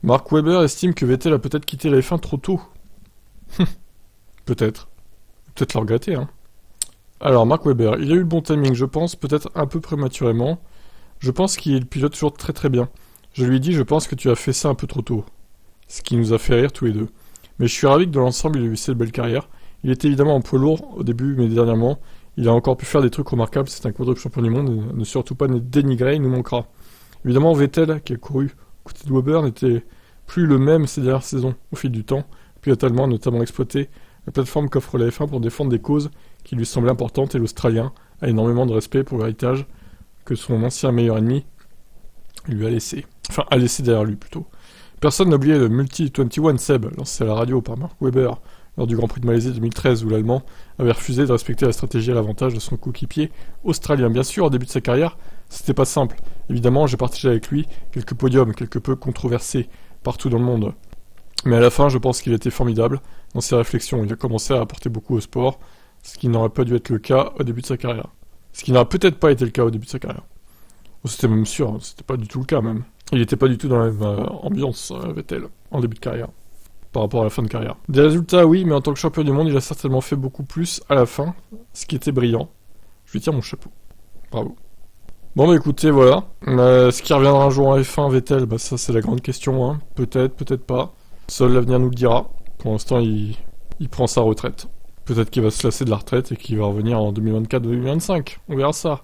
Mark Webber estime que Vettel a peut-être quitté la F1 trop tôt. Peut-être. Peut-être le regretter, hein. Alors, Mark Webber, il a eu le bon timing, je pense, peut-être un peu prématurément. Je pense qu'il pilote toujours très très bien. Je lui ai dit, je pense que tu as fait ça un peu trop tôt. Ce qui nous a fait rire tous les deux. Mais je suis ravi que dans l'ensemble, il ait eu cette belle carrière. Il était évidemment un poids lourd au début, mais dernièrement, il a encore pu faire des trucs remarquables. C'est un quadruple champion du monde, et ne surtout pas dénigrer, il nous manquera. Évidemment, Vettel, qui a couru côté de Weber, n'était plus le même ces dernières saisons. Au fil du temps, Pilotalement a notamment exploité la plateforme qu'offre la F1 pour défendre des causes qui lui semblaient importantes, et l'Australien a énormément de respect pour l'héritage que son ancien meilleur ennemi lui a laissé. Enfin, a laissé derrière lui plutôt. Personne n'a oublié le Multi-21 Seb, lancé à la radio par Mark Webber lors du Grand Prix de Malaisie 2013, où l'Allemand avait refusé de respecter la stratégie à l'avantage de son coéquipier australien. Bien sûr, au début de sa carrière, c'était pas simple. Évidemment, j'ai partagé avec lui quelques podiums, quelque peu controversés, partout dans le monde. Mais à la fin, je pense qu'il était formidable dans ses réflexions. Il a commencé à apporter beaucoup au sport, ce qui n'aurait pas dû être le cas au début de sa carrière. Ce qui n'aurait peut-être pas été le cas au début de sa carrière. C'était même sûr, c'était pas du tout le cas même. Il était pas du tout dans la même ambiance, Vettel, en début de carrière, par rapport à la fin de carrière. Des résultats, oui, mais en tant que champion du monde, il a certainement fait beaucoup plus à la fin, ce qui était brillant. Je lui tire mon chapeau. Bravo. Bon bah écoutez, voilà. Ce qui reviendra un jour en F1, Vettel, bah ça c'est la grande question, hein. Peut-être, peut-être pas. Seul l'avenir nous le dira. Pour l'instant, il prend sa retraite. Peut-être qu'il va se lasser de la retraite et qu'il va revenir en 2024-2025. On verra ça.